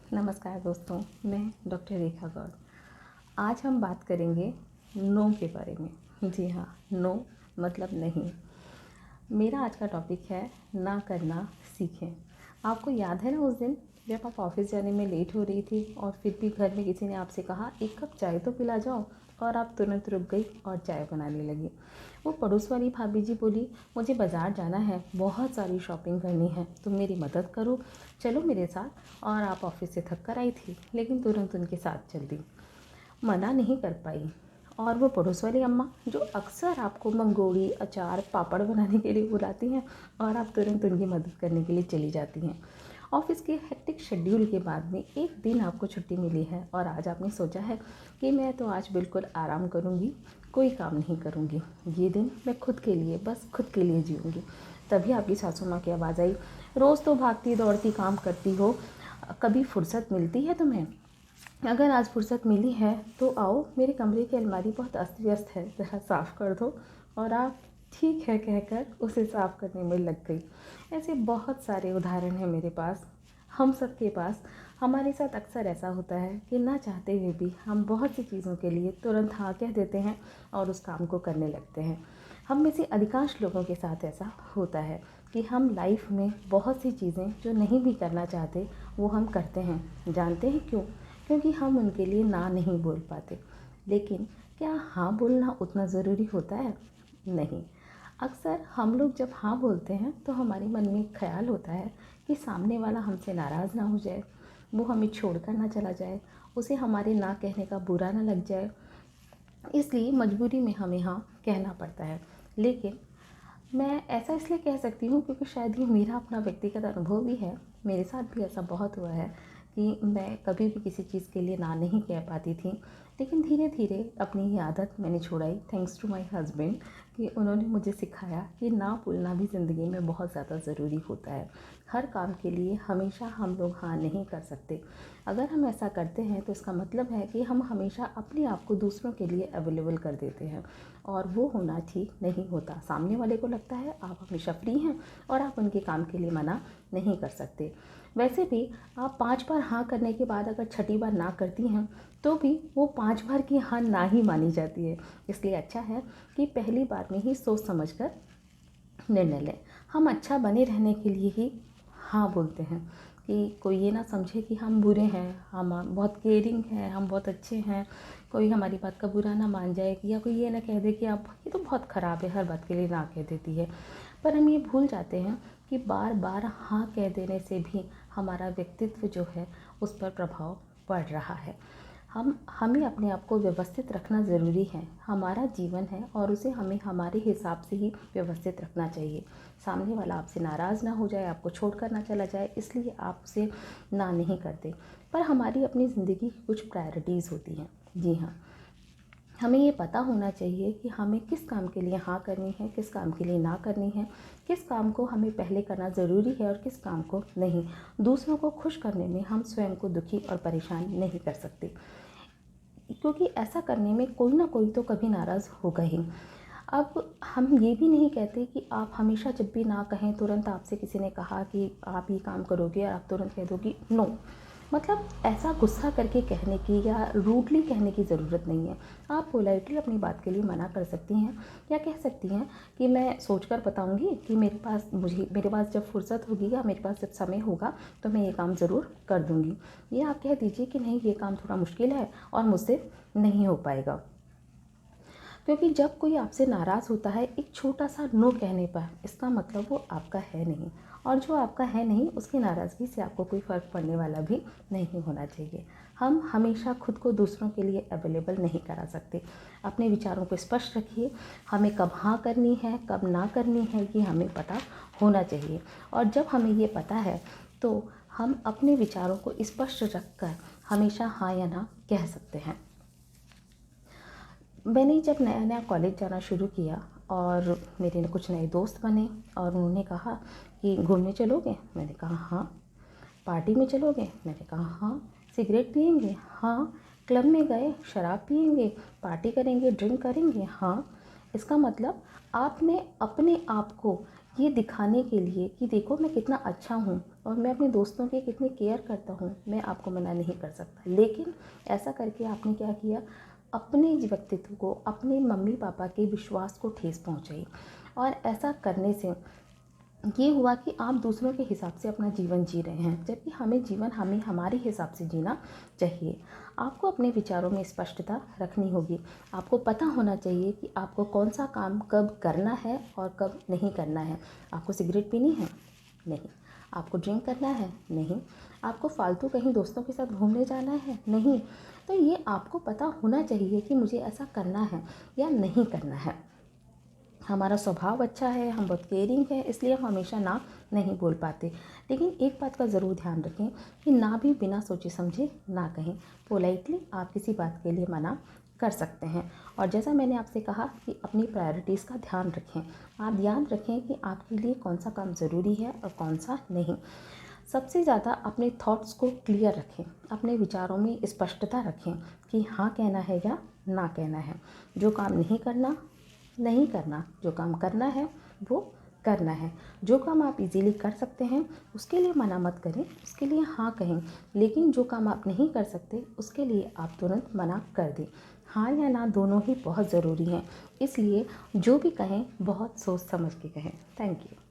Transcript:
नमस्कार दोस्तों, मैं डॉक्टर रेखा गौड़। आज हम बात करेंगे नो के बारे में। जी हाँ, नो मतलब नहीं। मेरा आज का टॉपिक है ना करना सीखें। आपको याद है ना उस दिन जब आप ऑफिस जाने में लेट हो रही थी और फिर भी घर में किसी ने आपसे कहा एक कप चाय तो पिला जाओ, और आप तुरंत रुक गई और चाय बनाने लगी। वो पड़ोस वाली भाभी जी बोली, मुझे बाज़ार जाना है, बहुत सारी शॉपिंग करनी है, तुम मेरी मदद करो, चलो मेरे साथ। और आप ऑफिस से थक कर आई थी लेकिन तुरंत उनके साथ चल दी, मना नहीं कर पाई। और वो पड़ोस वाली अम्मा जो अक्सर आपको मंगोड़ी, अचार, पापड़ बनाने के लिए बुलाती हैं और आप तुरंत उनकी मदद करने के लिए चली जाती हैं। ऑफिस के हेक्टिक शेड्यूल के बाद में एक दिन आपको छुट्टी मिली है और आज आपने सोचा है कि मैं तो आज बिल्कुल आराम करूँगी, कोई काम नहीं करूँगी, ये दिन मैं खुद के लिए, बस खुद के लिए जीऊँगी। तभी आपकी सासू माँ की आवाज़ आई, रोज़ तो भागती दौड़ती काम करती हो, कभी फुर्सत मिलती है तुम्हें? अगर आज फुर्सत मिली है तो आओ, मेरे कमरे की अलमारी बहुत अस्त व्यस्त है, ज़रा साफ़ कर दो। और आप ठीक है कहकर उसे साफ़ करने में लग गई। ऐसे बहुत सारे उदाहरण हैं मेरे पास, हम सब के पास। हमारे साथ अक्सर ऐसा होता है कि ना चाहते हुए भी हम बहुत सी चीज़ों के लिए तुरंत हाँ कह देते हैं और उस काम को करने लगते हैं। हम में से अधिकांश लोगों के साथ ऐसा होता है कि हम लाइफ में बहुत सी चीज़ें जो नहीं भी करना चाहते वो हम करते हैं। जानते हैं क्यों? क्योंकि हम उनके लिए ना नहीं बोल पाते। लेकिन क्या हाँ बोलना उतना ज़रूरी होता है? नहीं। अक्सर हम लोग जब हाँ बोलते हैं तो हमारे मन में एक ख्याल होता है कि सामने वाला हमसे नाराज़ ना हो जाए, वो हमें छोड़कर ना चला जाए, उसे हमारे ना कहने का बुरा ना लग जाए, इसलिए मजबूरी में हमें हाँ कहना पड़ता है। लेकिन मैं ऐसा इसलिए कह सकती हूँ क्योंकि शायद ये मेरा अपना व्यक्तिगत अनुभव भी है। मेरे साथ भी ऐसा बहुत हुआ है कि मैं कभी भी किसी चीज़ के लिए ना नहीं कह पाती थी, लेकिन धीरे धीरे अपनी ये आदत मैंने छुड़ाई, थैंक्स टू माय हस्बैंड, कि उन्होंने मुझे सिखाया कि ना बोलना भी ज़िंदगी में बहुत ज़्यादा ज़रूरी होता है। हर काम के लिए हमेशा हम लोग हाँ नहीं कर सकते। अगर हम ऐसा करते हैं तो इसका मतलब है कि हम हमेशा अपने आप को दूसरों के लिए अवेलेबल कर देते हैं, और वो होना ठीक नहीं होता। सामने वाले को लगता है आप हमेशा फ्री हैं और आप उनके काम के लिए मना नहीं कर सकते। वैसे भी आप 5 बार हाँ करने के बाद अगर छठी बार ना करती हैं तो भी वो 5 बार की हाँ ना ही मानी जाती है। इसलिए अच्छा है कि पहली बार में ही सोच समझ कर निर्णय लें। हम अच्छा बने रहने के लिए ही हाँ बोलते हैं, कि कोई ये ना समझे कि हम बुरे हैं, हम बहुत केयरिंग हैं, हम बहुत अच्छे हैं, कोई हमारी बात का बुरा ना मान जाए, या कोई ये ना कह दे कि आप ये तो बहुत ख़राब है, हर बात के लिए ना कह देती है। पर हम ये भूल जाते हैं कि बार बार हाँ कह देने से भी हमारा व्यक्तित्व जो है उस पर प्रभाव पड़ रहा है। हमें अपने आप को व्यवस्थित रखना ज़रूरी है। हमारा जीवन है और उसे हमें हमारे हिसाब से ही व्यवस्थित रखना चाहिए। सामने वाला आपसे नाराज़ ना हो जाए, आपको छोड़कर ना चला जाए, इसलिए आप उसे ना नहीं करते। पर हमारी अपनी ज़िंदगी की कुछ प्रायोरिटीज़ होती हैं। जी हाँ, हमें ये पता होना चाहिए कि हमें किस काम के लिए हाँ करनी है, किस काम के लिए ना करनी है, किस काम को हमें पहले करना ज़रूरी है और किस काम को नहीं। दूसरों को खुश करने में हम स्वयं को दुखी और परेशान नहीं कर सकते, क्योंकि ऐसा करने में कोई ना कोई तो कभी नाराज़ होगा ही। अब हम ये भी नहीं कहते कि आप हमेशा जब भी ना कहें, तुरंत आपसे किसी ने कहा कि आप ये काम करोगे और आप तुरंत कह दोगी नो। मतलब ऐसा गुस्सा करके कहने की या रूडली कहने की ज़रूरत नहीं है। आप पोलाइटली अपनी बात के लिए मना कर सकती हैं, या कह सकती हैं कि मैं सोच कर बताऊँगी कि मेरे पास जब फुर्सत होगी या मेरे पास जब समय होगा तो मैं ये काम ज़रूर कर दूँगी। ये आप कह दीजिए कि नहीं, ये काम थोड़ा मुश्किल है और मुझसे नहीं हो पाएगा। क्योंकि जब कोई आपसे नाराज़ होता है एक छोटा सा नो कहने पर, इसका मतलब वो आपका है नहीं, और जो आपका है नहीं उसकी नाराज़गी से आपको कोई फ़र्क पड़ने वाला भी नहीं होना चाहिए। हम हमेशा खुद को दूसरों के लिए अवेलेबल नहीं करा सकते। अपने विचारों को स्पष्ट रखिए। हमें कब हाँ करनी है, कब ना करनी है, ये हमें पता होना चाहिए। और जब हमें ये पता है तो हम अपने विचारों को स्पष्ट रखकर हमेशा हाँ या ना कह सकते हैं। मैंने जब नया नया कॉलेज जाना शुरू किया और मेरे कुछ नए दोस्त बने और उन्होंने कहा कि घूमने चलोगे? मैंने कहा हाँ। पार्टी में चलोगे? मैंने कहा हाँ। सिगरेट पिएंगे? हाँ। क्लब में गए शराब पिएंगे, पार्टी करेंगे, ड्रिंक करेंगे? हाँ। इसका मतलब आपने अपने आप को ये दिखाने के लिए कि देखो मैं कितना अच्छा हूँ और मैं अपने दोस्तों की कितनी केयर करता हूँ, मैं आपको मना नहीं कर सकता। लेकिन ऐसा करके आपने क्या किया, अपने व्यक्तित्व को, अपने मम्मी पापा के विश्वास को ठेस पहुँचाई। और ऐसा करने से ये हुआ कि आप दूसरों के हिसाब से अपना जीवन जी रहे हैं, जबकि हमें हमारे हिसाब से जीना चाहिए। आपको अपने विचारों में स्पष्टता रखनी होगी। आपको पता होना चाहिए कि आपको कौन सा काम कब करना है और कब नहीं करना है। आपको सिगरेट पीनी है? नहीं। आपको ड्रिंक करना है? नहीं। आपको फालतू कहीं दोस्तों के साथ घूमने जाना है? नहीं। तो ये आपको पता होना चाहिए कि मुझे ऐसा करना है या नहीं करना है। हमारा स्वभाव अच्छा है, हम बहुत केयरिंग हैं, इसलिए हम हमेशा ना नहीं बोल पाते। लेकिन एक बात का ज़रूर ध्यान रखें कि ना भी बिना सोचे समझे ना कहें। पोलाइटली आप किसी बात के लिए मना कर सकते हैं। और जैसा मैंने आपसे कहा कि अपनी प्रायोरिटीज़ का ध्यान रखें। आप याद रखें कि आपके लिए कौन सा काम ज़रूरी है और कौन सा नहीं। सबसे ज़्यादा अपने थॉट्स को क्लियर रखें, अपने विचारों में स्पष्टता रखें कि हाँ कहना है या ना कहना है। जो काम नहीं करना नहीं करना, जो काम करना है वो करना है। जो काम आप इजीली कर सकते हैं उसके लिए मना मत करें, उसके लिए हाँ कहें। लेकिन जो काम आप नहीं कर सकते उसके लिए आप तुरंत मना कर दें। हाँ या ना दोनों ही बहुत ज़रूरी हैं, इसलिए जो भी कहें बहुत सोच समझ के कहें। Thank you.